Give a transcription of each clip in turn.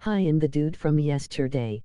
Hi, I'm the dude from yesterday.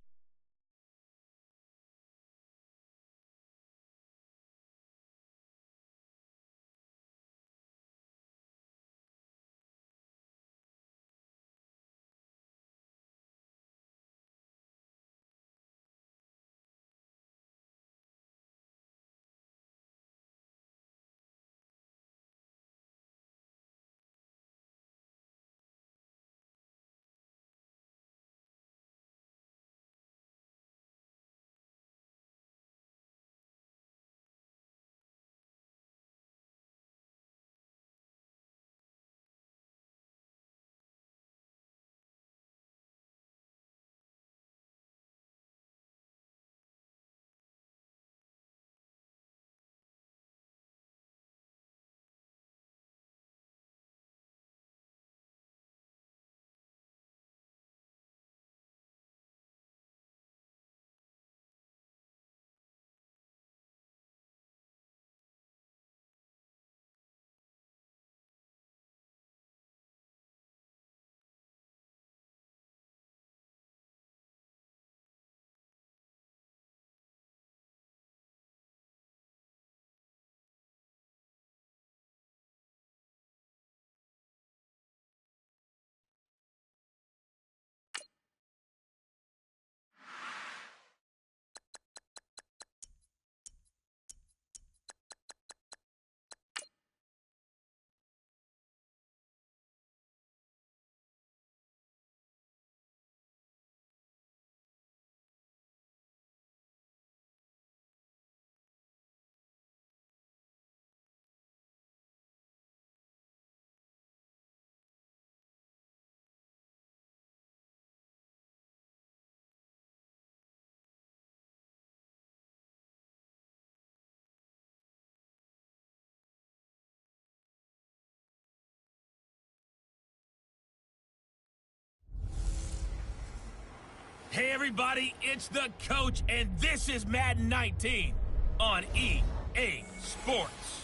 Hey everybody, it's the coach, and this is Madden 19 on EA Sports.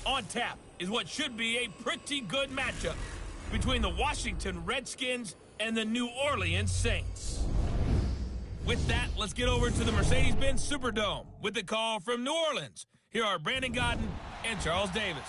On tap is what should be a pretty good matchup between the Washington Redskins and the New Orleans Saints. With that, let's get over to the Mercedes-Benz Superdome with the call from New Orleans. Here are Brandon Godden and Charles Davis.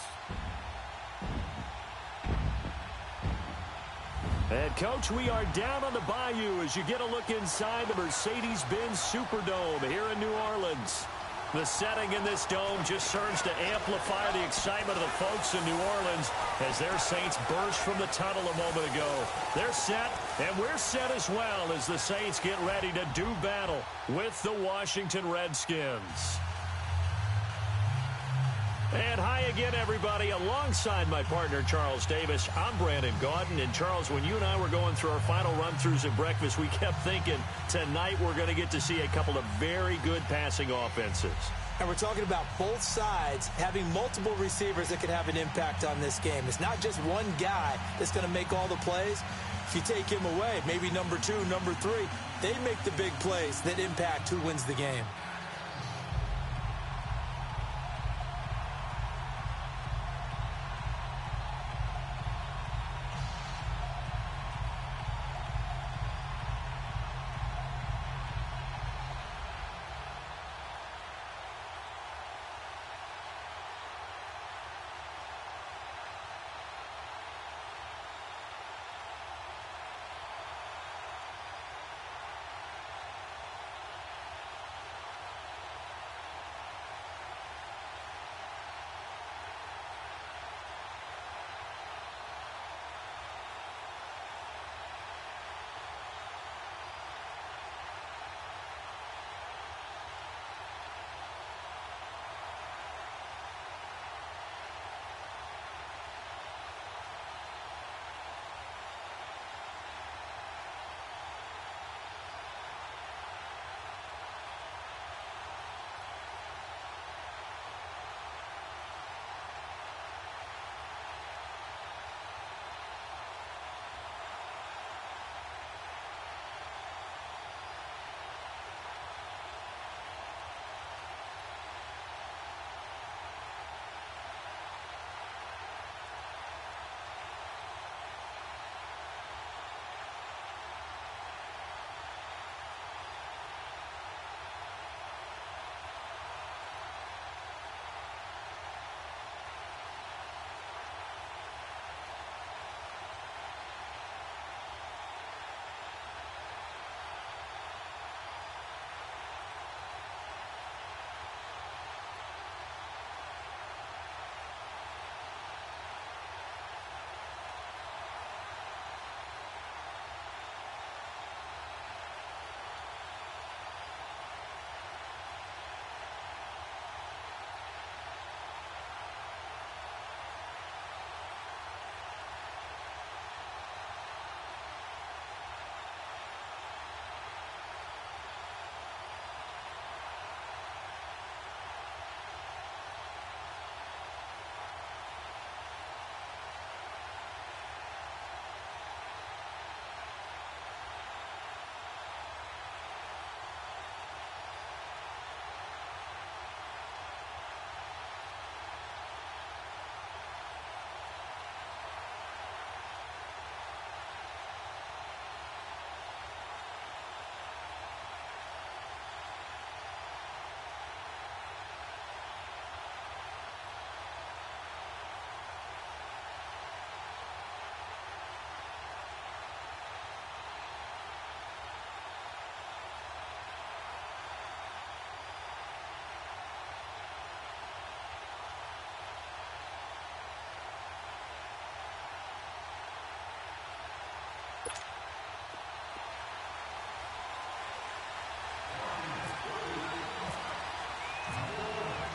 And, Coach, we are down on the bayou as you get a look inside the Mercedes-Benz Superdome here in New Orleans. The setting in this dome just serves to amplify the excitement of the folks in New Orleans as their Saints burst from the tunnel a moment ago. They're set, and we're set as well as the Saints get ready to do battle with the Washington Redskins. And hi again, everybody. Alongside my partner, Charles Davis, I'm Brandon Gaudin. And, Charles, when you and I were going through our final run-throughs at breakfast, we kept thinking tonight we're going to get to see a couple of very good passing offenses. And we're talking about both sides having multiple receivers that can have an impact on this game. It's not just one guy that's going to make all the plays. If you take him away, maybe number 2, number 3, they make the big plays that impact who wins the game.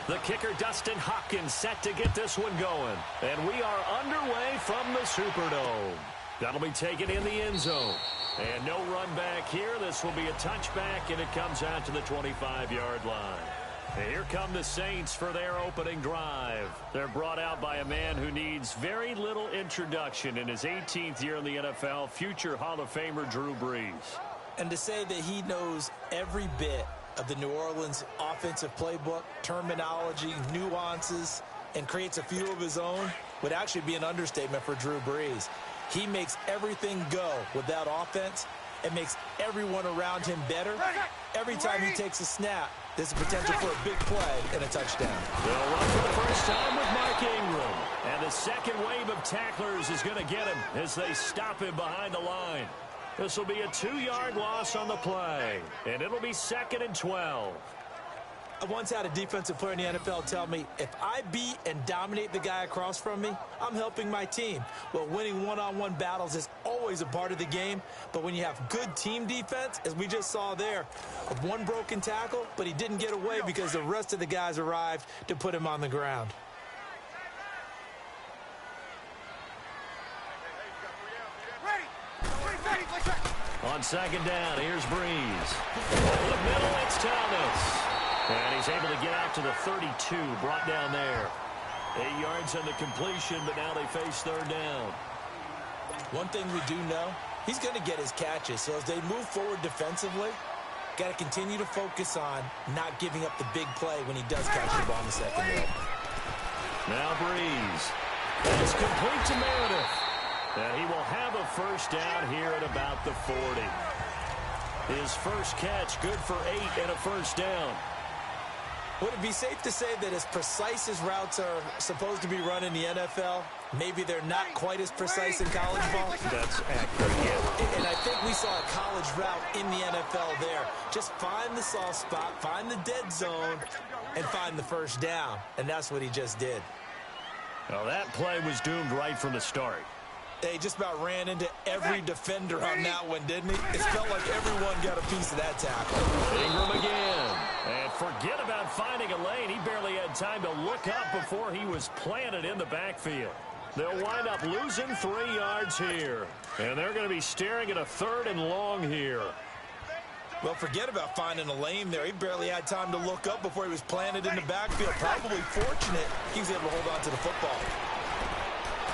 The kicker, Dustin Hopkins, set to get this one going. And we are underway from the Superdome. That'll be taken in the end zone. And no run back here. This will be a touchback, and it comes out to the 25-yard line. And here come the Saints for their opening drive. They're brought out by a man who needs very little introduction in his 18th year in the NFL, future Hall of Famer Drew Brees. And to say that he knows every bit of the New Orleans offensive playbook, terminology, nuances, and creates a few of his own would actually be an understatement for Drew Brees. He makes everything go with that offense and makes everyone around him better. Every time he takes a snap, there's a potential for a big play and a touchdown. They'll run for the first time with Mark Ingram. And the second wave of tacklers is going to get him as they stop him behind the line. This will be a 2-yard loss on the play, and it'll be 2nd and 12. I once had a defensive player in the NFL tell me, if I beat and dominate the guy across from me, I'm helping my team. Well, winning one-on-one battles is always a part of the game, but when you have good team defense, as we just saw there, one broken tackle, but he didn't get away because the rest of the guys arrived to put him on the ground. On second down, here's Brees. Over the middle, it's Thomas. And he's able to get out to the 32, brought down there. 8 yards on the completion, but now they face third down. One thing we do know, he's going to get his catches. So as they move forward defensively, got to continue to focus on not giving up the big play when he does catch the ball in the secondary. Now Brees. It's complete to Meredith. And he will have a first down here at about the 40. His first catch, good for 8 and a first down. Would it be safe to say that as precise as routes are supposed to be run in the NFL, maybe they're not quite as precise in college ball? That's accurate, yeah. And I think we saw a college route in the NFL there. Just find the soft spot, find the dead zone, and find the first down. And that's what he just did. Well, that play was doomed right from the start. They just about ran into every defender on that one, didn't he? It felt like everyone got a piece of that tackle. Ingram again. And forget about finding a lane. He barely had time to look up before he was planted in the backfield. They'll wind up losing 3 yards here. And they're going to be staring at a 3rd and long here. Well, forget about finding a lane there. He barely had time to look up before he was planted in the backfield. Probably fortunate he was able to hold on to the football.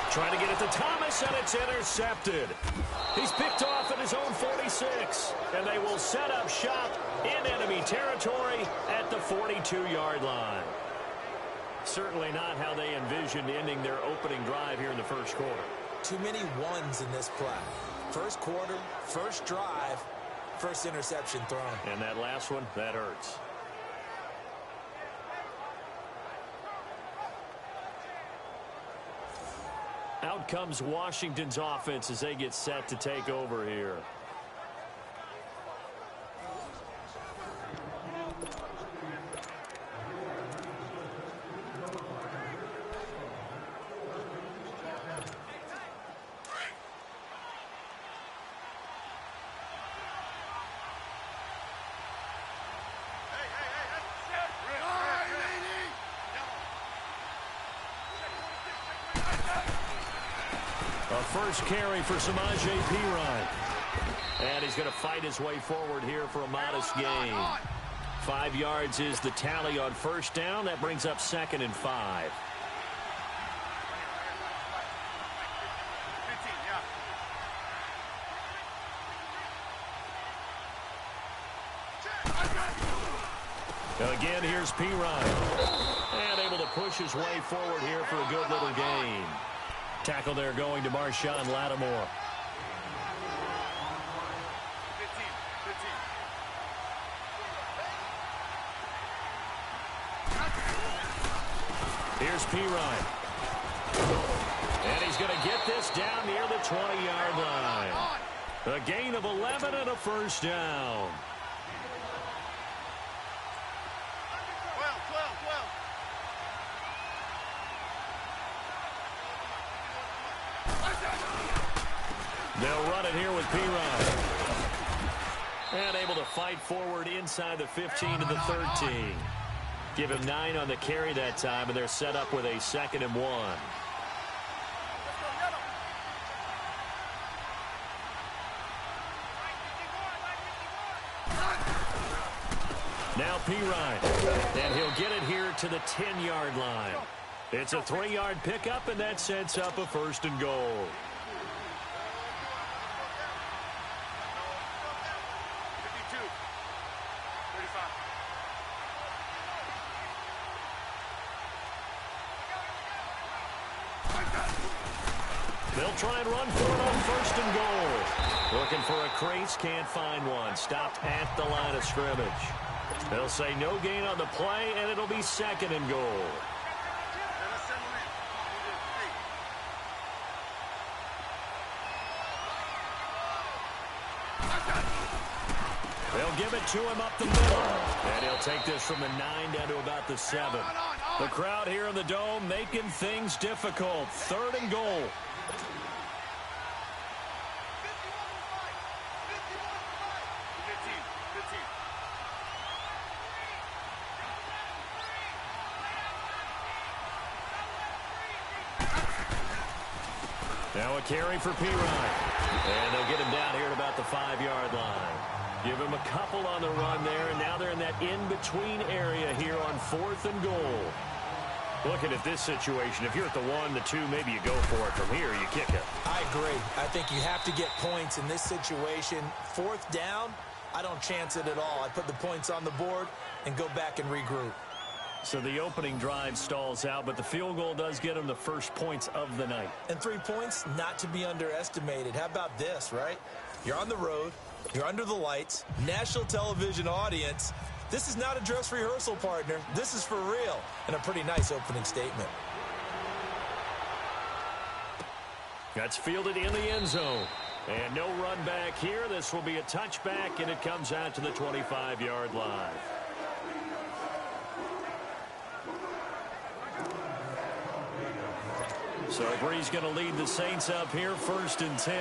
Trying to get it to Thomas, and it's intercepted. He's picked off at his own 46, and they will set up shop in enemy territory at the 42-yard line. Certainly not how they envisioned ending their opening drive here in the first quarter. Too many ones in this play. First quarter, first drive, first interception thrown. And that last one, that hurts. Out comes Washington's offense as they get set to take over here. First carry for Samaje Perine. And he's going to fight his way forward here for a modest gain. 5 yards is the tally on first down. That brings up 2nd and 5. Again, here's Perine. And able to push his way forward here for a good little gain. Tackle there going to Marshawn Lattimore. Here's Perine. And he's going to get this down near the 20-yard line. A gain of 11 and a first down. They'll run it here with Perine. And able to fight forward inside the 15 to the 13. Give him 9 on the carry that time, and they're set up with a 2nd and 1. Now Pirine, and he'll get it here to the 10-yard line. It's a 3-yard pickup, and that sets up a 1st and goal. They'll try and run for it on 1st and goal. Looking for a crease, can't find one. Stopped at the line of scrimmage. They'll say no gain on the play, and it'll be 2nd and goal. They'll give it to him up the middle. And he'll take this from the 9 down to about the 7. The crowd here in the Dome making things difficult. 3rd and goal. Now a carry for Pirine. And they'll get him down here at about the 5-yard line. Give him a couple on the run there, and now they're in that in-between area here on 4th and goal. Looking at this situation, if you're at the 1, the 2, maybe you go for it. From here, you kick it. I agree. I think you have to get points in this situation. 4th down, I don't chance it at all. I put the points on the board and go back and regroup. So the opening drive stalls out, but the field goal does get them the first points of the night. And 3 points, not to be underestimated. How about this, right? You're on the road. You're under the lights. National television audience. This is not a dress rehearsal, partner. This is for real. And a pretty nice opening statement. That's fielded in the end zone. And no run back here. This will be a touchback, and it comes out to the 25-yard line. So Bree's going to lead the Saints up here, 1st and 10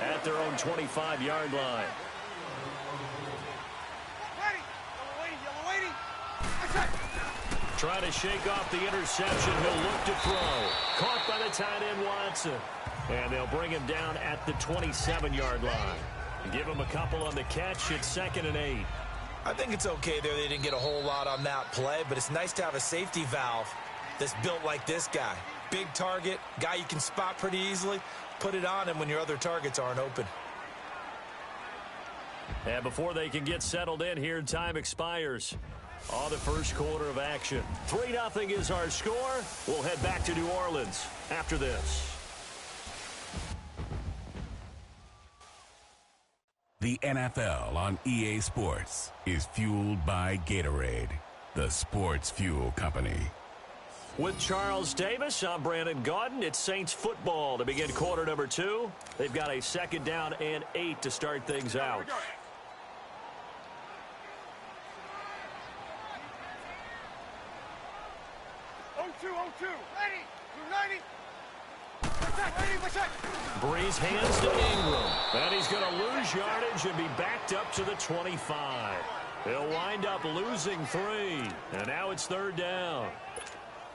at their own 25-yard line. Trying to shake off the interception. He'll look to throw. Caught by the tight end, Watson. And they'll bring him down at the 27-yard line. Give him a couple on the catch. It's 2nd and 8. I think it's okay there. They didn't get a whole lot on that play, but it's nice to have a safety valve that's built like this guy. Big target, guy you can spot pretty easily. Put it on him when your other targets aren't open. And before they can get settled in here, time expires on the first quarter of action. 3-0 is our score. We'll head back to New Orleans after this. The NFL on EA Sports is fueled by Gatorade, the sports fuel company. With Charles Davis, I'm Brandon Gaudin. It's Saints football to begin quarter number 2. They've got a 2nd down and 8 to start things out. Breeze hands to Ingram. And he's going to lose yardage and be backed up to the 25. He'll wind up losing 3. And now it's 3rd down.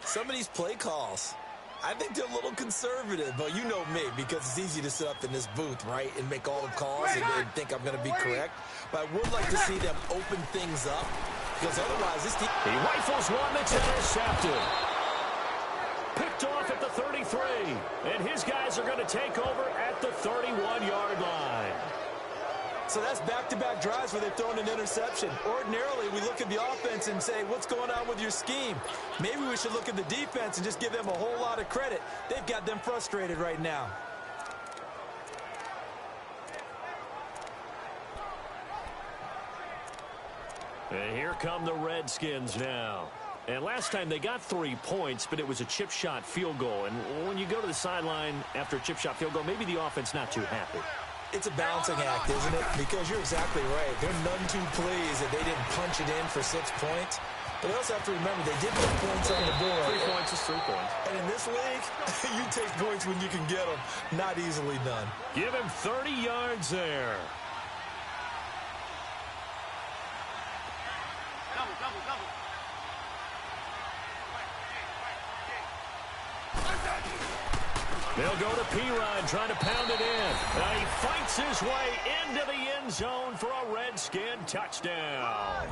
Some of these play calls, I think they're a little conservative, but you know me, because it's easy to sit up in this booth, right, and make all the calls and think I'm going to be correct. But I would like to see them open things up, because otherwise this team... He rifles one that's intercepted. Picked off at the 33, and his guys are going to take over at the 31-yard line. So that's back-to-back drives where they've thrown an interception. Ordinarily, we look at the offense and say, what's going on with your scheme? Maybe we should look at the defense and just give them a whole lot of credit. They've got them frustrated right now. And here come the Redskins now. And last time they got 3 points, but it was a chip shot field goal. And when you go to the sideline after a chip shot field goal, maybe the offense not too happy. It's a balancing act, isn't it? Because you're exactly right. They're none too pleased that they didn't punch it in for 6 points. But they also have to remember they did put points on the board. 3 points is 3 points. And in this league, you take points when you can get them. Not easily done. Give him 30 yards there. They'll go to P-Rod, trying to pound it in. He fights his way into the end zone for a Redskin touchdown.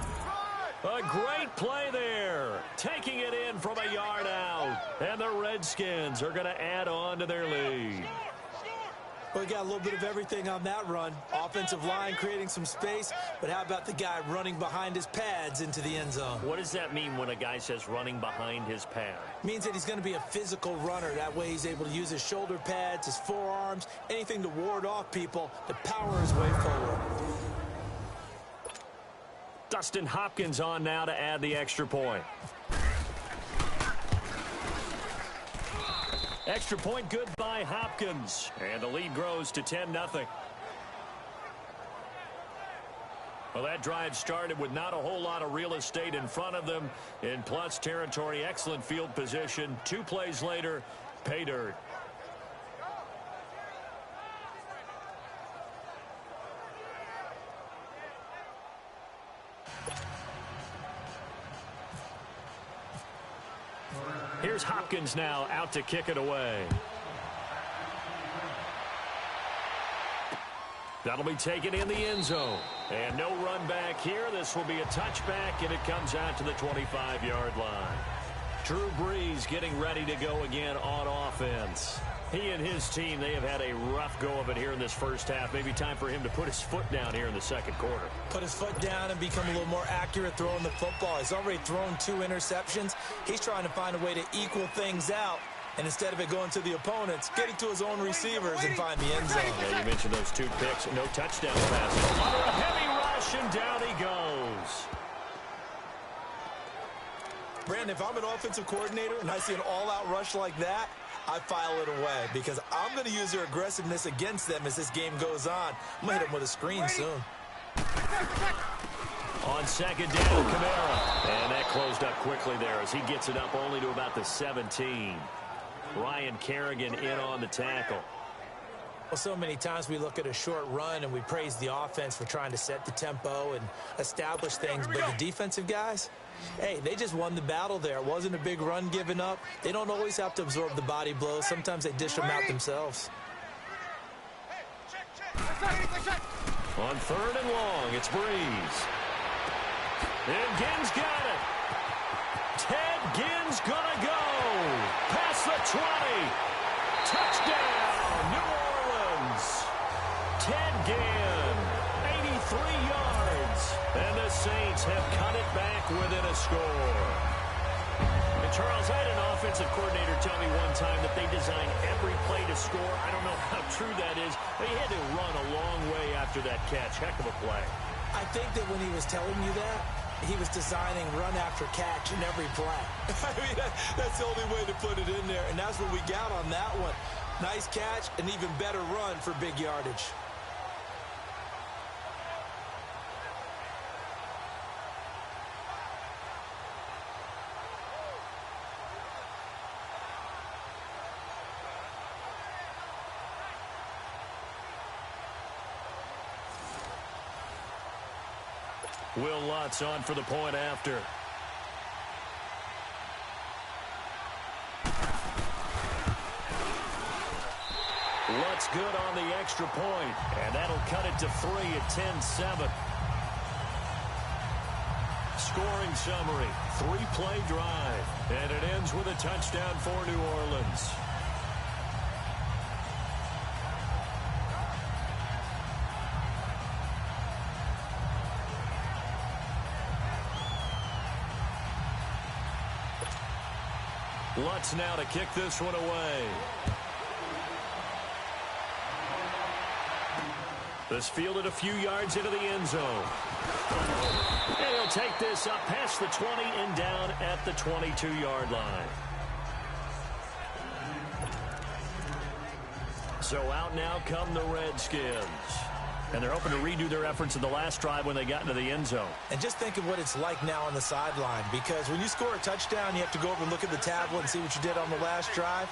A great play there, taking it in from a yard out. And the Redskins are going to add on to their lead. Well, we got a little bit of everything on that run. Offensive line creating some space, but how about the guy running behind his pads into the end zone? What does that mean when a guy says running behind his pad? Means that he's going to be a physical runner. That way he's able to use his shoulder pads, his forearms, anything to ward off people to power his way forward. Dustin Hopkins on now to add the extra point. Extra point good by Hopkins. And the lead grows to 10-0. Well, that drive started with not a whole lot of real estate in front of them. In plus territory, excellent field position. 2 plays later, pay dirt. Here's Hopkins now out to kick it away. That'll be taken in the end zone. And no run back here. This will be a touchback, and it comes out to the 25-yard line. Drew Brees getting ready to go again on offense. He and his team, they have had a rough go of it here in this first half. Maybe time for him to put his foot down here in the second quarter. Put his foot down and become a little more accurate throwing the football. He's already thrown 2 interceptions. He's trying to find a way to equal things out. And instead of it going to the opponents, get it to his own receivers and find the end zone. Yeah, you mentioned those 2 picks. No touchdown passes. Under a heavy rush, and down he goes. Brandon, if I'm an offensive coordinator and I see an all-out rush like that, I file it away because I'm going to use their aggressiveness against them as this game goes on. I'm going to hit them with a screen soon. On second down, Kamara. And that closed up quickly there as he gets it up only to about the 17. Ryan Kerrigan in on the tackle. Well, so many times we look at a short run and we praise the offense for trying to set the tempo and establish things, but the defensive guys, hey, they just won the battle there. It wasn't a big run given up. They don't always have to absorb the body blows. Sometimes they dish them out themselves. On third and long, it's Brees. And Ginn's got it. Ted Ginn's gonna go. Past the 20. Touchdown, New Orleans. Ted Ginn, 83 yards. And the Saints have cut it back within a score. And Charles, I had an offensive coordinator tell me one time that they design every play to score. I don't know how true that is. They had to run a long way after that catch. Heck of a play. I think that when he was telling you that, he was designing run after catch in every play. I mean, that's the only way to put it in there, and that's what we got on that one. Nice catch, an even better run for big yardage. Will Lutz on for the point after. Lutz good on the extra point, and that'll cut it to 3 at 10-7. Scoring summary, 3-play drive, and it ends with a touchdown for New Orleans. Lutz now to kick this one away. This fielded a few yards into the end zone. And he'll take this up past the 20 and down at the 22-yard line. So out now come the Redskins. And they're hoping to redo their efforts in the last drive when they got into the end zone. And just think of what it's like now on the sideline, because when you score a touchdown, you have to go over and look at the tablet and see what you did on the last drive.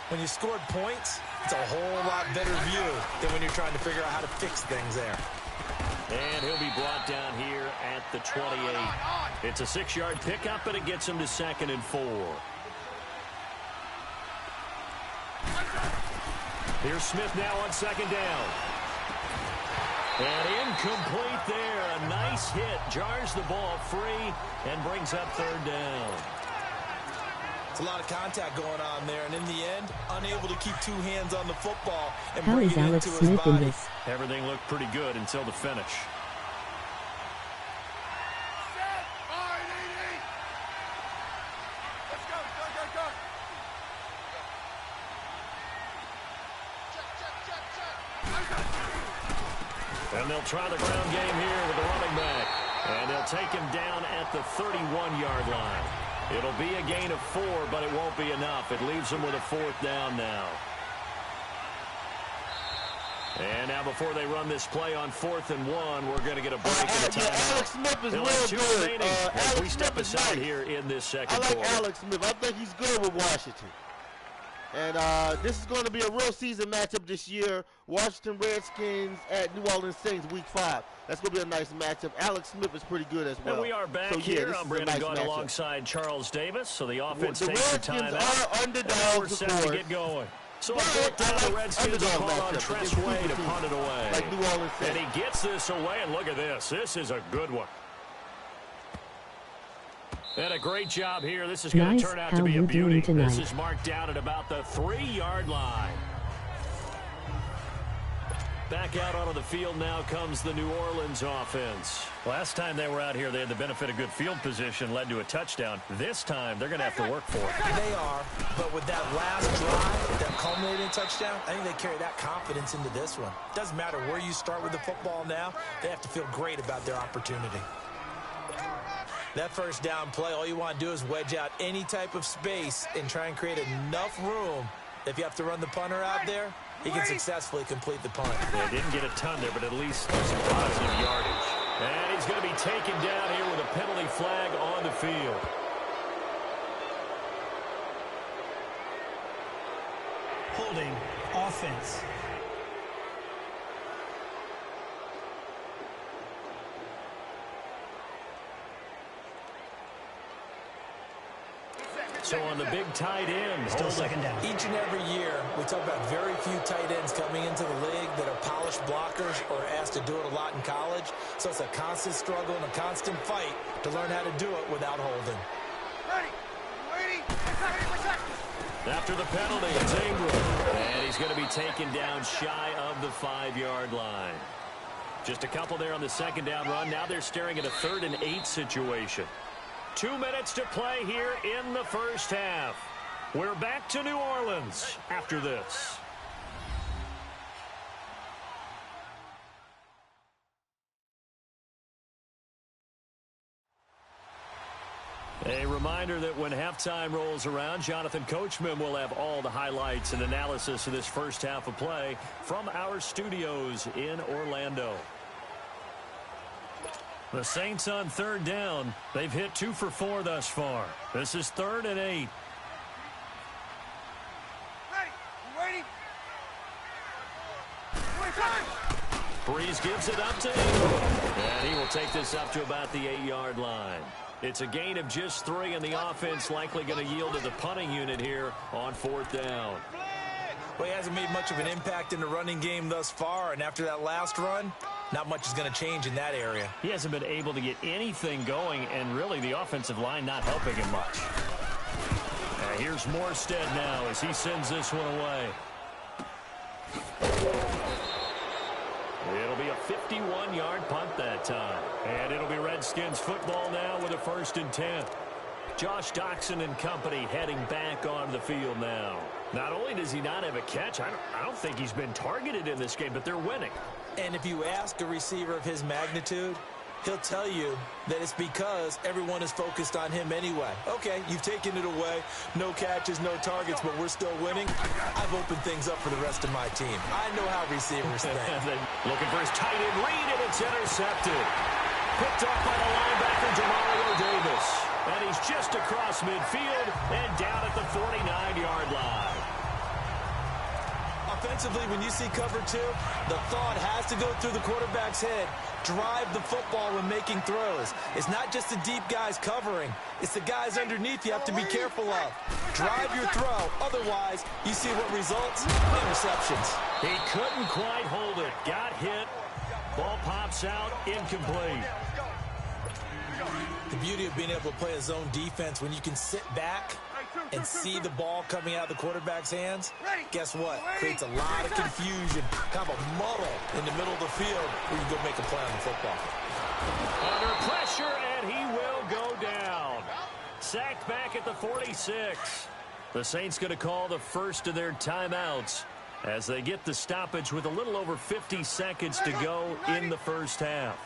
When you scored points, it's a whole lot better view than when you're trying to figure out how to fix things there. And he'll be brought down here at the 28. It's a 6-yard pickup, and it gets him to 2nd and 4. Here's Smith now on second down. And incomplete there. A nice hit. Jars the ball free and brings up third down. It's a lot of contact going on there, and in the end, unable to keep two hands on the football and How bring is it Alex into his Smith in body. this? Everything looked pretty good until the finish. And they'll try the ground game here with the running back. And they'll take him down at the 31-yard line. It'll be a gain of 4, but it won't be enough. It leaves them with a fourth down now. And now before they run this play on 4th and 1, we're going to get a break in the timeout. Alex Smith is They'll real have 2 good. remaining as we step Smith is aside nice. here in this second I like quarter. Alex Smith. I think he's good with Washington. And this is going to be a real season matchup this year. Washington Redskins at New Orleans Saints week 5. That's going to be a nice matchup. Alex Smith is pretty good as well. And we are back so, yeah, here. this I'm is a Brandon nice Gunn matchup. alongside Charles Davis. So the offense The takes the Redskins timeout. are And now underdogs, we're of set to course. get going. So on But fourth down, I the like Redskins are underdog called on matchups Tress against Way to teams punt it away. like New Orleans And Saints. he gets this away, and look at this. This is a good one. And a great job here. This is going to Nice. turn out How to be a you beauty. doing tonight? This is marked down at about the 3-yard line. Back out onto the field now comes the New Orleans offense. Last time they were out here, they had the benefit of good field position, led to a touchdown. This time, they're going to have to work for it. They are, but with that last drive, that culminating touchdown, I think they carry that confidence into this one. Doesn't matter where you start with the football now, they have to feel great about their opportunity. That first down play, all you want to do is wedge out any type of space and try and create enough room. If you have to run the punter out there, he can successfully complete the punt. They didn't get a ton there, but at least some positive yardage. And he's going to be taken down here with a penalty flag on the field. Holding offense. So on the big tight end. Still second down. Each and every year, we talk about very few tight ends coming into the league that are polished blockers or asked to do it a lot in college. So it's a constant struggle and a constant fight to learn how to do it without holding. After the penalty, it's Ingram. And he's going to be taken down shy of the 5-yard line. Just a couple there on the second down run. Now they're staring at a 3rd and 8 situation. 2 minutes to play here in the first half. We're back to New Orleans after this. A reminder that when halftime rolls around, Jonathan Coachman will have all the highlights and analysis of this first half of play from our studios in Orlando. The Saints on 3rd down. They've hit 2 for 4 thus far. This is 3rd and 8. Breeze gives it up to Ingram. And he will take this up to about the 8-yard line. It's a gain of just 3, and the offense likely going to yield to the punting unit here on 4th down. Well, he hasn't made much of an impact in the running game thus far, and after that last run, not much is going to change in that area. He hasn't been able to get anything going, and really the offensive line not helping him much. Here's Morstead now as he sends this one away. It'll be a 51-yard punt that time. And it'll be Redskins football now with a 1st and 10. Josh Doxson and company heading back onto the field now. Not only does he not have a catch, I don't think he's been targeted in this game, but they're winning. And if you ask a receiver of his magnitude, he'll tell you that it's because everyone is focused on him anyway. Okay, you've taken it away. No catches, no targets, but we're still winning. I've opened things up for the rest of my team. I know how receivers think. Looking for his tight end read, and it's intercepted. Picked up by the linebacker, Demario Davis. And he's just across midfield and down at the 49-yard line. A Defensively, when you see cover 2, the thought has to go through the quarterback's head. Drive the football when making throws. It's not just the deep guys covering. It's the guys underneath you have to be careful of. Drive your throw. Otherwise, you see what results? Interceptions. He couldn't quite hold it. Got hit. Ball pops out. Incomplete. The beauty of being able to play a zone defense when you can sit back and see the ball coming out of the quarterback's hands, guess what? Creates a lot of confusion, kind of a muddle in the middle of the field where you go make a play on the football. Under pressure, and he will go down. Sacked back at the 46. The Saints going to call the first of their timeouts as they get the stoppage with a little over 50 seconds to go in the first half.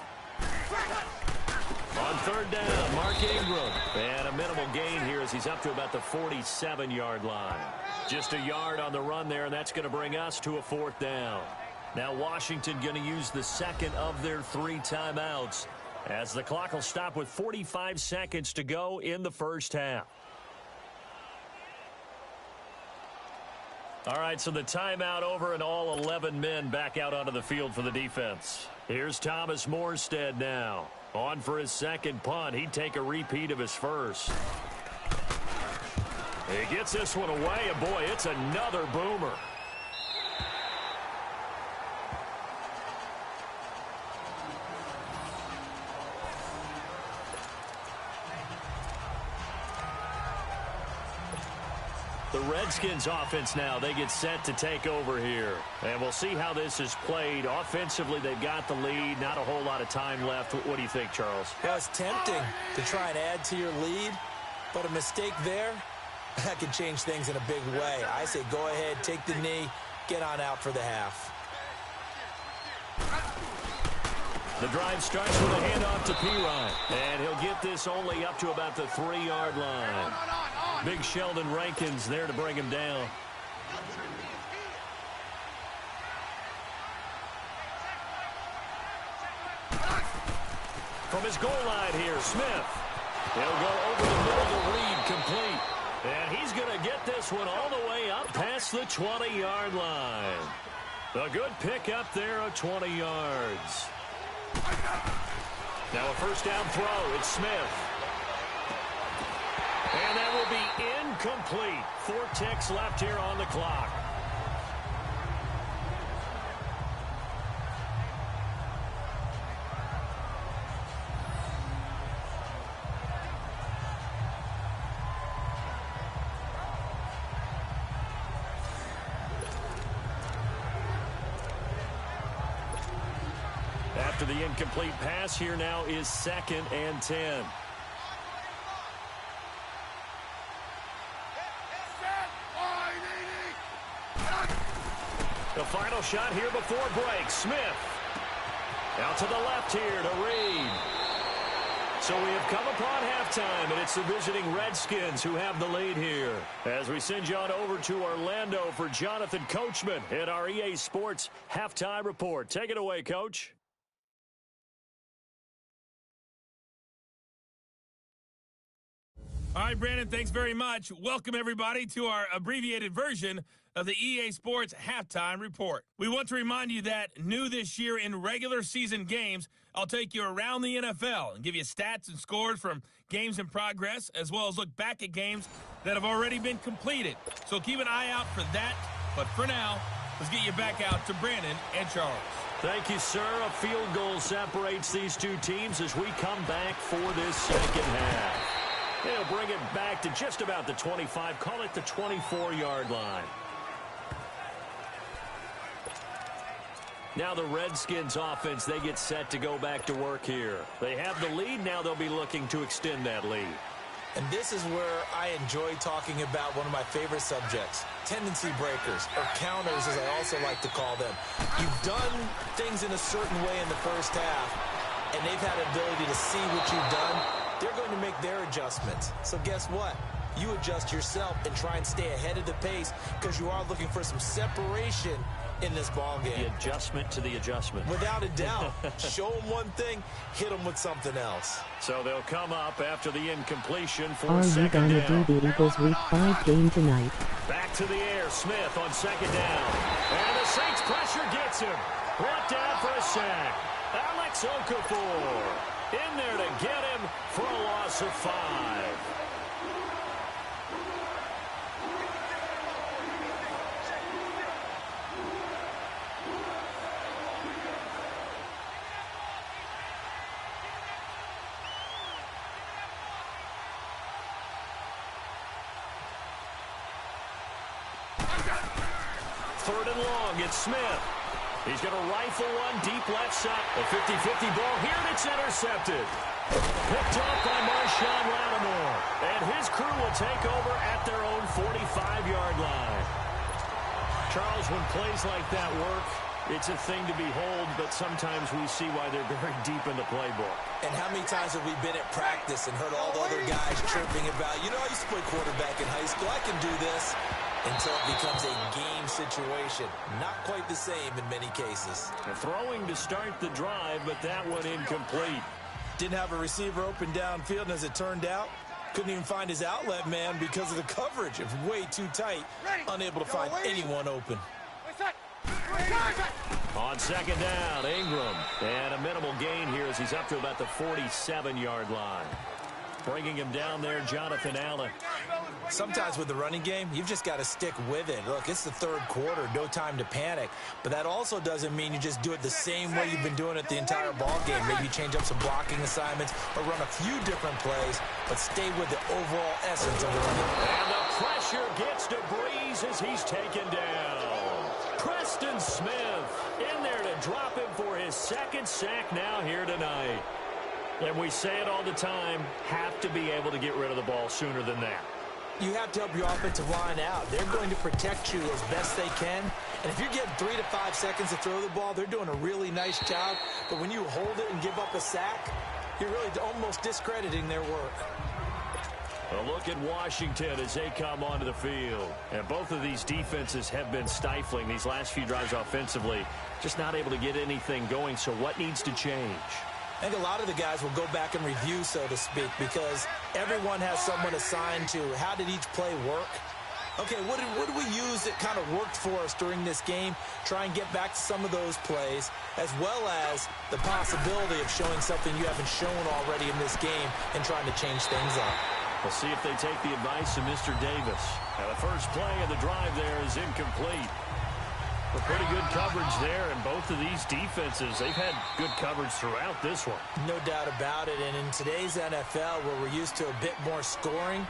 On third down, Mark Ingram. And a minimal gain here as he's up to about the 47-yard line. Just a yard on the run there, and that's going to bring us to a fourth down. Now Washington going to use the second of their 3 timeouts as the clock will stop with 45 seconds to go in the first half. All right, so the timeout over and all 11 men back out onto the field for the defense. Here's Thomas Morstead now. On for his second punt. He'd take a repeat of his first. He gets this one away, and boy, it's another boomer. The Redskins offense now, they get set to take over here. And we'll see how this is played. Offensively, they've got the lead. Not a whole lot of time left. What do you think, Charles? Well, it's tempting to try and add to your lead, but a mistake there, that can change things in a big way. I say go ahead, take the knee, get on out for the half. The drive starts with a handoff to Pirine. And he'll get this only up to about the 3-yard line. Big Sheldon Rankins there to bring him down. From his goal line here, Smith. He'll go over the middle to Reed, complete. And he's going to get this one all the way up past the 20-yard line. A good pick up there of 20 yards. Now a first down throw. It's Smith. And that will be incomplete. 4 ticks left here on the clock. After the incomplete pass, here now is 2nd and 10. The final shot here before break. Smith. Out to the left here to Reed. So we have come upon halftime, and it's the visiting Redskins who have the lead here. As we send you on over to Orlando for Jonathan Coachman in our EA Sports Halftime Report. Take it away, Coach. All right, Brandon, thanks very much. Welcome, everybody, to our abbreviated version of the EA Sports Halftime Report. We want to remind you that new this year in regular season games, I'll take you around the NFL and give you stats and scores from games in progress, as well as look back at games that have already been completed. So keep an eye out for that. But for now, let's get you back out to Brandon and Charles. Thank you, sir. A field goal separates these two teams as we come back for this second half. They'll bring it back to just about the 25. Call it the 24-yard line. Now the Redskins offense, they get set to go back to work here. They have the lead. Now they'll be looking to extend that lead. And this is where I enjoy talking about one of my favorite subjects, tendency breakers, or counters as I also like to call them. You've done things in a certain way in the first half, and they've had an ability to see what you've done. They're going to make their adjustments. So guess what? You adjust yourself and try and stay ahead of the pace because you are looking for some separation in this ball game. The adjustment to the adjustment. Without a doubt. Show them one thing, hit them with something else. So they'll come up after the incompletion for Are you second gonna down. do the Eagles Week 5 game tonight? Back to the air, Smith on second down. And the Saints pressure gets him. Brought down for a sack. Alex Okafor in there to get him for a loss of 5. Third and long, it's Smith. He's going to rifle one deep left side. A 50-50 ball here, and it's intercepted. Picked up by Marshawn Lattimore. And his crew will take over at their own 45-yard line. Charles, when plays like that work, it's a thing to behold, but sometimes we see why they're very deep in the playbook. And how many times have we been at practice and heard all the other guys chirping about, you know, I used to play quarterback in high school, I can do this, until it becomes a game situation. Not quite the same in many cases. Throwing to start the drive, but that one incomplete. Didn't have a receiver open downfield, and as it turned out, couldn't even find his outlet man because of the coverage. It was way too tight, unable to find anyone open. On second down, Ingram. And a minimal gain here as he's up to about the 47-yard line. Bringing him down there, Jonathan Allen. Sometimes with the running game, you've just got to stick with it. Look, it's the third quarter, no time to panic. But that also doesn't mean you just do it the same way you've been doing it the entire ball game. Maybe change up some blocking assignments or run a few different plays, but stay with the overall essence of the running. And the pressure gets to Breeze as he's taken down. Preston Smith in there to drop him for his second sack now here tonight. And we say it all the time, have to be able to get rid of the ball sooner than that. You have to help your offensive line out. They're going to protect you as best they can. And if you're getting 3 to 5 seconds to throw the ball, they're doing a really nice job. But when you hold it and give up a sack, you're really almost discrediting their work. A look at Washington as they come onto the field. And both of these defenses have been stifling these last few drives offensively. Just not able to get anything going. So what needs to change? I think a lot of the guys will go back and review, so to speak, because everyone has someone assigned to how did each play work. Okay, what did we use that kind of worked for us during this game? Try and get back to some of those plays, as well as the possibility of showing something you haven't shown already in this game and trying to change things up. We'll see if they take the advice of Mr. Davis. Now the first play of the drive there is incomplete. But pretty good coverage there, and both of these defenses, they've had good coverage throughout this one. No doubt about it, and in today's NFL, where we're used to a bit more scoring,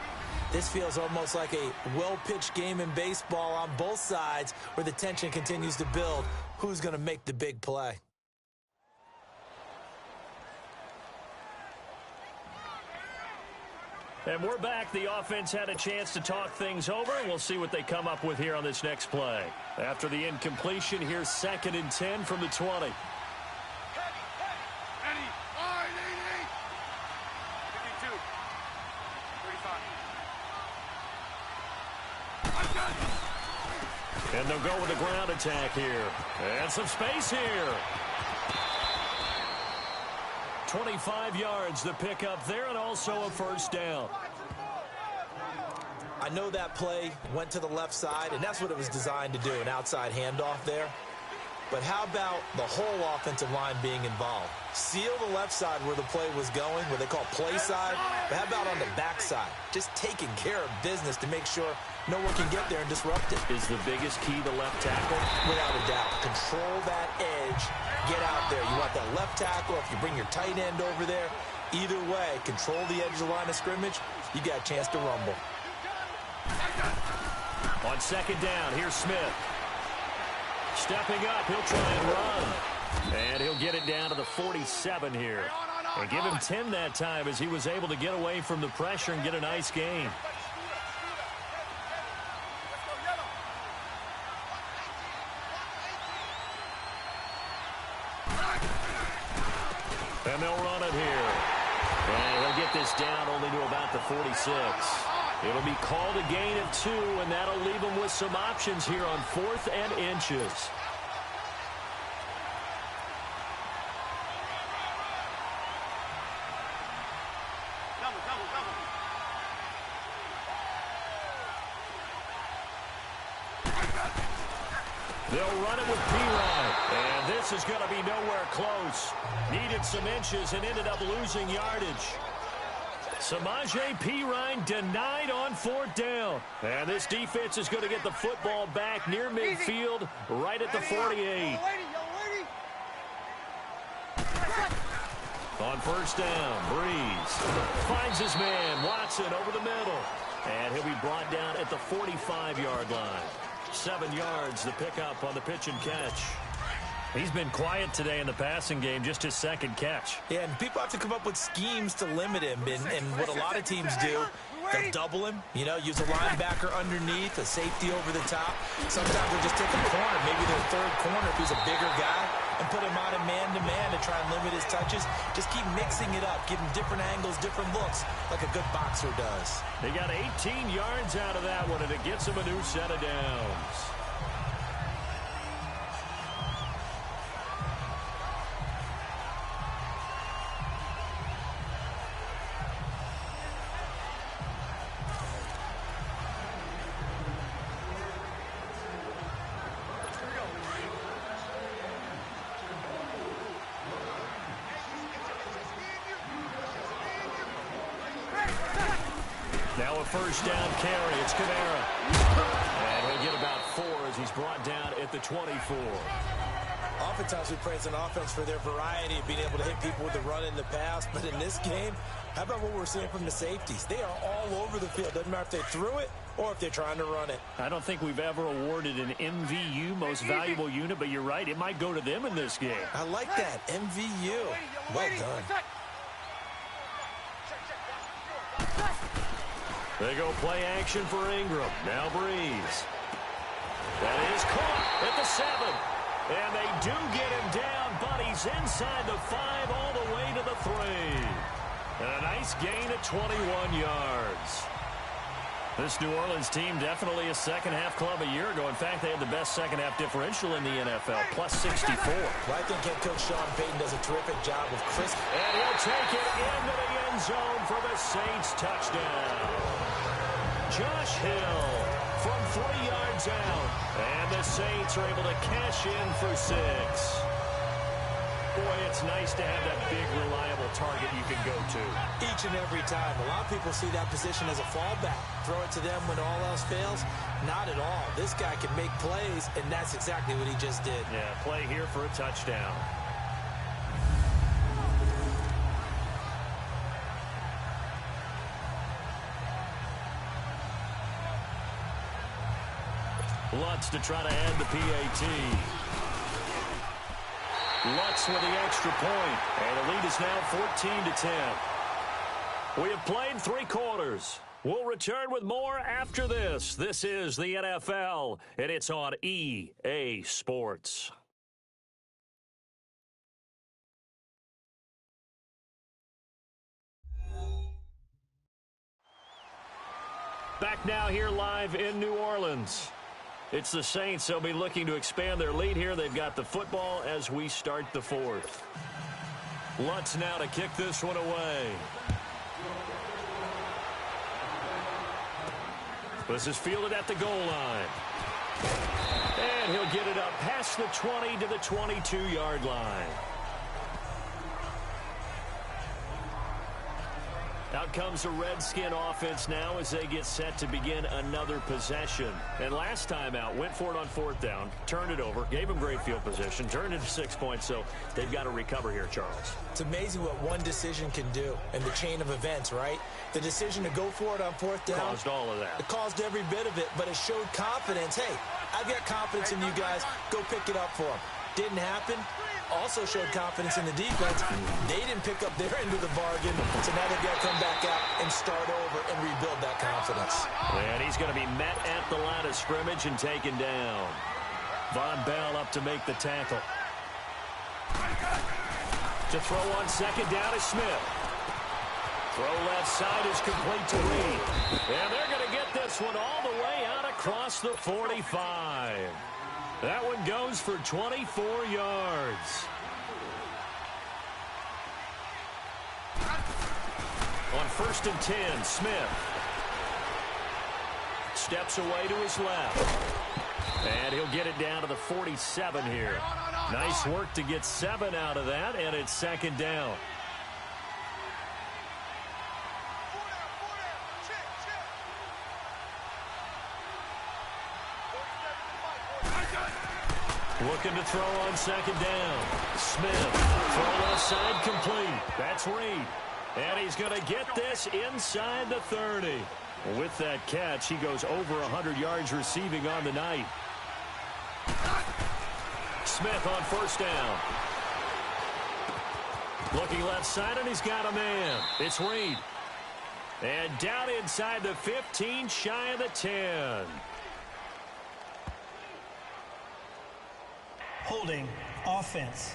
this feels almost like a well-pitched game in baseball on both sides where the tension continues to build. Who's going to make the big play? And we're back. The offense had a chance to talk things over, and we'll see what they come up with here on this next play. After the incompletion, here's 2nd and 10 from the 20. And they'll go with a ground attack here. And some space here. 25 yards the pickup there, and also a first down. I know that play went to the left side, and that's what it was designed to do, an outside handoff there. But how about the whole offensive line being involved? Seal the left side where the play was going, what they call play side, but how about on the back side? Just taking care of business to make sure no one can get there and disrupt it. Is the biggest key the left tackle? Without a doubt. Control that edge. Get out there. You want that left tackle. If you bring your tight end over there, either way, control the edge of the line of scrimmage, you got a chance to rumble. On 2nd down, here's Smith. Stepping up, he'll try and run. And he'll get it down to the 47 here. And give him 10 that time as he was able to get away from the pressure and get a nice gain. And they'll run it here. And he'll get this down only to about the 46. It'll be called a gain of 2, and that'll leave them with some options here on 4th and inches. They'll run it with P-Ryan. And this is going to be nowhere close. Needed some inches and ended up losing yardage. Samaje P-Ryan denied on 4th down. And this defense is going to get the football back near midfield, right at the 48. On 1st down, Breeze finds his man, Watson, over the middle. And he'll be brought down at the 45-yard line. 7 yards, the pickup on the pitch and catch. He's been quiet today in the passing game, just his 2nd catch. Yeah, and people have to come up with schemes to limit him. And what a lot of teams do, they'll double him, use a linebacker underneath, a safety over the top. Sometimes they'll just take a corner, maybe their 3rd corner if he's a bigger guy, and put him out of man-to-man to try and limit his touches. Just keep mixing it up, give him different angles, different looks, like a good boxer does. They got 18 yards out of that one, and it gets him a new set of downs. Now a 1st down carry. It's Kamara. And he'll get about 4 as he's brought down at the 24. Oftentimes we praise an offense for their variety of being able to hit people with the run and the pass. But in this game, how about what we're seeing from the safeties? They are all over the field. Doesn't matter if they threw it or if they're trying to run it. I don't think we've ever awarded an MVU, most valuable unit, but you're right. It might go to them in this game. I like that. MVU. Well done. They go play action for Ingram. Now Breeze. That is caught at the 7. And they do get him down, but he's inside the 5 all the way to the 3. And a nice gain at 21 yards. This New Orleans team definitely a second-half club a year ago. In fact, they had the best second-half differential in the NFL, plus 64. Well, I think head coach Sean Payton does a terrific job of crisp. And he'll take it into the end zone for the Saints touchdown. Josh Hill from 3 yards out. And the Saints are able to cash in for 6. Boy, it's nice to have that big, reliable target you can go to. Each and every time. A lot of people see that position as a fallback. Throw it to them when all else fails. Not at all. This guy can make plays, and that's exactly what he just did. Yeah, play here for a touchdown. Lutz to try to add the PAT. Lutz with the extra point, and the lead is now 14-10. We have played 3 quarters. We'll return with more after this. This is the NFL, and it's on EA Sports. Back now here live in New Orleans. It's the Saints. They'll be looking to expand their lead here. They've got the football as we start the 4th. Lutz now to kick this one away. This is fielded at the goal line. And he'll get it up past the 20 to the 22-yard line. Out comes the Redskin offense now as they get set to begin another possession. And last time out, went for it on 4th down, turned it over, gave them great field position, turned it to 6 points, so they've got to recover here, Charles. It's amazing what one decision can do in the chain of events, right? The decision to go for it on 4th down. Caused all of that. It caused every bit of it, but it showed confidence. Hey, I've got confidence in you guys. Go pick it up for them. Didn't happen. Also showed confidence in the defense. They didn't pick up their end of the bargain, so now they've got to come back out and start over and rebuild that confidence. And he's going to be met at the line of scrimmage and taken down. Von Bell up to make the tackle. To throw on 2nd down is Smith. Throw left side is complete to Reed. And they're going to get this one all the way out across the 45. That one goes for 24 yards. On first and 10. Smith steps away to his left. And he'll get it down to the 47 here. Nice work to get 7 out of that, and it's second down. Looking to throw on second down. Smith, throw left side complete. That's Reed. And he's going to get this inside the 30. With that catch, he goes over 100 yards receiving on the night. Smith on first down. Looking left side, and he's got a man. It's Reed. And down inside the 15, shy of the 10. Holding offense.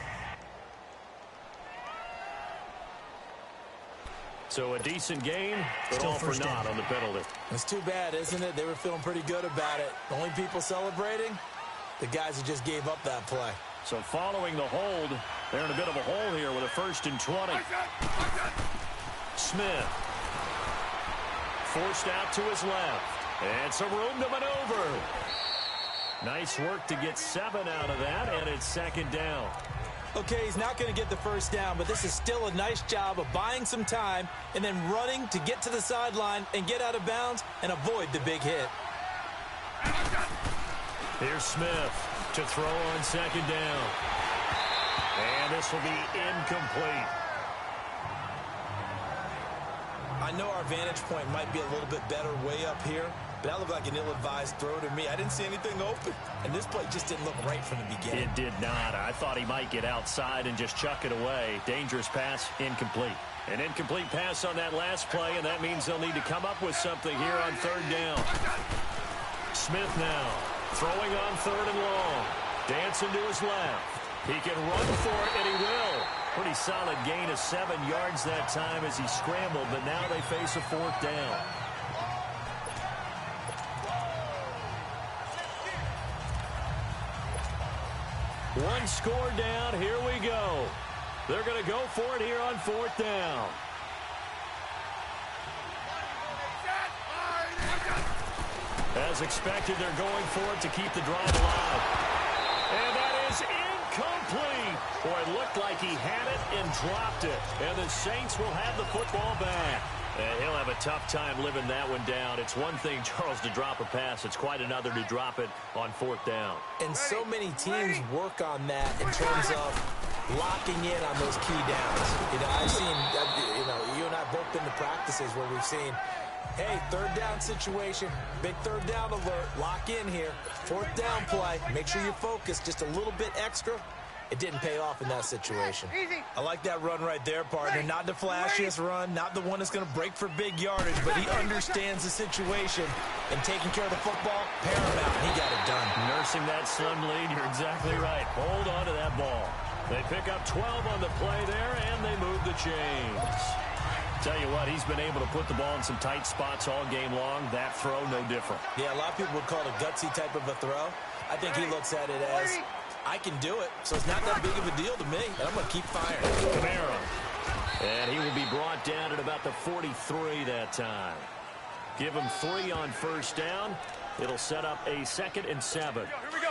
So a decent game, but Still all for first naught down. on the penalty. It's too bad, isn't it? They were feeling pretty good about it. The only people celebrating, the guys who just gave up that play. So following the hold, they're in a bit of a hole here with a first and 20. Smith forced out to his left. And some room to maneuver. Nice work to get 7 out of that, and it's second down. Okay, he's not going to get the first down, but this is still a nice job of buying some time and then running to get to the sideline and get out of bounds and avoid the big hit. Here's Smith to throw on second down. And this will be incomplete. I know our vantage point might be a little bit better way up here, but that looked like an ill-advised throw to me. I didn't see anything open, and this play just didn't look right from the beginning. It did not. I thought he might get outside and just chuck it away. Dangerous pass, incomplete. An incomplete pass on that last play, and that means they'll need to come up with something here on third down. Smith now throwing on third and long. Dancing to his left. He can run for it, and he will. Pretty solid gain of 7 yards that time as he scrambled, but now they face a fourth down. One score down. Here we go. They're going to go for it here on fourth down. As expected, they're going for it to keep the drive alive. And that is incomplete. Boy, it looked like he had it and dropped it. And the Saints will have the football back. And he'll have a tough time living that one down. It's one thing, Charles, to drop a pass. It's quite another to drop it on fourth down. And so many teams work on that in terms of locking in on those key downs. You know, I've seen, you and I both been to practices where we've seen, hey, third down situation, big third down alert, lock in here, fourth down play, make sure you're focused just a little bit extra. It didn't pay off in that situation. I like that run right there, partner. Not the flashiest run, not the one that's going to break for big yardage, but he understands the situation, and taking care of the football, paramount. He got it done. Nursing that slim lead, you're exactly right. Hold on to that ball. They pick up 12 on the play there, and they move the chains. Tell you what, he's been able to put the ball in some tight spots all game long. That throw, no different. Yeah, a lot of people would call it a gutsy type of a throw. I think he looks at it as, I can do it, so it's not that big of a deal to me, and I'm going to keep firing. Camara. And he will be brought down at about the 43 that time. Give him 3 on first down. It'll set up a 2nd and 7.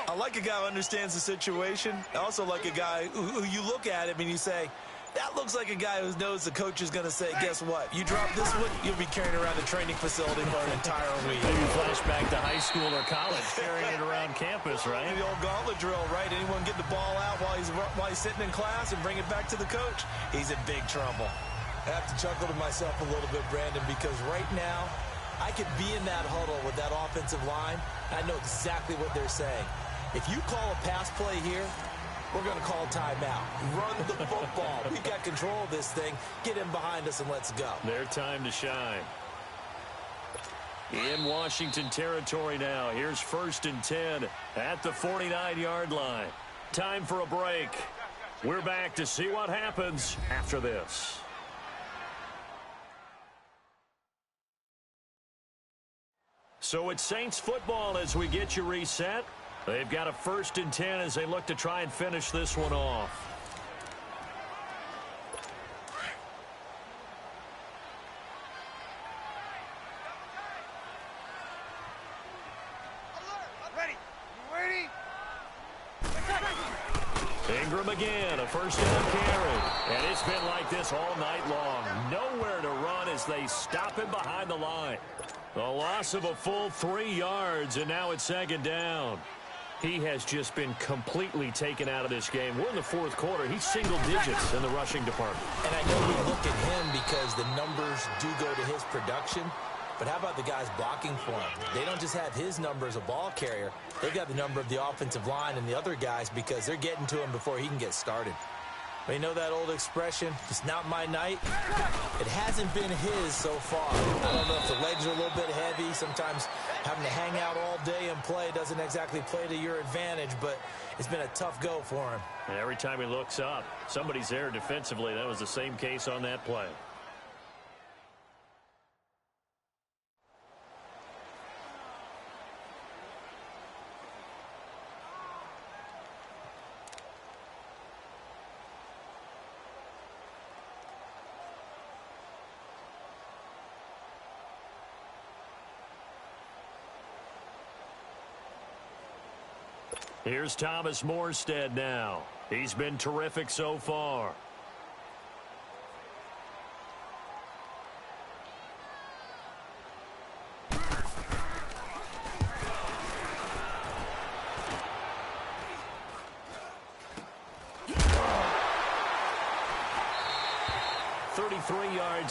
I like a guy who understands the situation. I also like a guy who you look at him and you say, that looks like a guy who knows the coach is going to say, guess what? You drop this one, you'll be carrying around the training facility for an entire week. Maybe flashback to high school or college, carrying it around campus, right? The old gauntlet drill, right? Anyone get the ball out while he's sitting in class and bring it back to the coach? He's in big trouble. I have to chuckle to myself a little bit, Brandon, because right now, I could be in that huddle with that offensive line. I know exactly what they're saying. If you call a pass play here, we're going to call timeout. Run the football. We've got control of this thing. Get him behind us and let's go. Their time to shine. In Washington territory now. Here's 1st and 10 at the 49-yard line. Time for a break. We're back to see what happens after this. So it's Saints football as we get you reset. They've got a 1st and 10 as they look to try and finish this one off. Ingram again, a first down carry. And it's been like this all night long. Nowhere to run as they stop him behind the line. A loss of a full 3 yards, and now it's second down. He has just been completely taken out of this game. We're in the fourth quarter. He's single digits in the rushing department. And I know we look at him because the numbers do go to his production. But how about the guys blocking for him? They don't just have his number as a ball carrier. They've got the number of the offensive line and the other guys because they're getting to him before he can get started. But you know that old expression, it's not my night? It hasn't been his so far. I don't know if the legs are a little bit heavy. Sometimes having to hang out all day and play doesn't exactly play to your advantage, but it's been a tough go for him. And every time he looks up, somebody's there defensively. That was the same case on that play. Here's Thomas Morstead now. He's been terrific so far.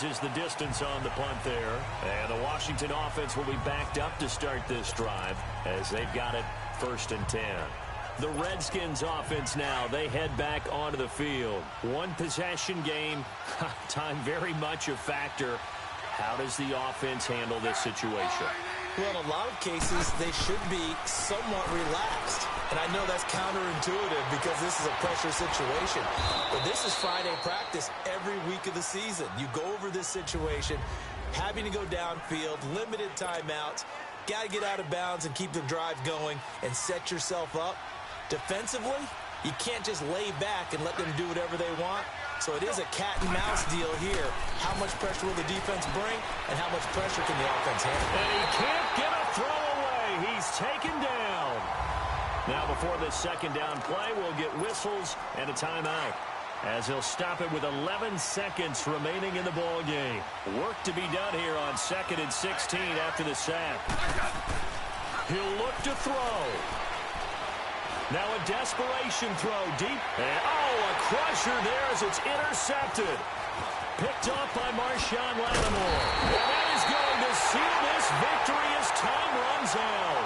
Is the distance on the punt there. And the Washington offense will be backed up to start this drive as they've got it 1st and 10. The Redskins offense now, they head back onto the field. One possession game, time very much a factor. How does the offense handle this situation? Well, in a lot of cases, they should be somewhat relaxed. And I know that's counterintuitive because this is a pressure situation. But this is Friday practice every week of the season. You go over this situation, having to go downfield, limited timeouts, got to get out of bounds and keep the drive going and set yourself up. Defensively, you can't just lay back and let them do whatever they want. So it is a cat and mouse deal here. How much pressure will the defense bring and how much pressure can the offense handle? And he can't get a throw away. He's taken down. Now before this second down play, we'll get whistles and a timeout as he'll stop it with 11 seconds remaining in the ball game. Work to be done here on 2nd and 16 after the sack. He'll look to throw. Now a desperation throw deep. And, a crusher there as it's intercepted. Picked off by Marshawn Lattimore. And that is going to seal this victory as time runs out.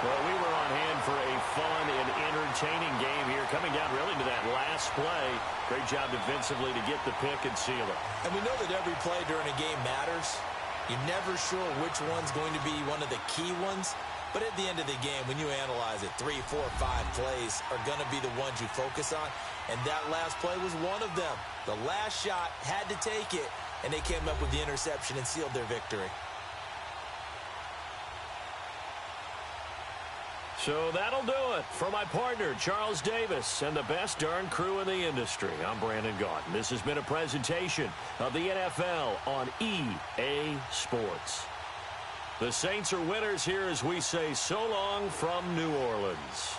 Well, we were on hand for a fun and entertaining game here, coming down really to that last play. Great job defensively to get the pick and seal it. And we know that every play during a game matters. You're never sure which one's going to be one of the key ones. But at the end of the game, when you analyze it, 3, 4, 5 plays are going to be the ones you focus on. And that last play was one of them. The last shot had to take it, and they came up with the interception and sealed their victory. So that'll do it for my partner, Charles Davis, and the best darn crew in the industry. I'm Brandon Gaudin. This has been a presentation of the NFL on EA Sports. The Saints are winners here as we say so long from New Orleans.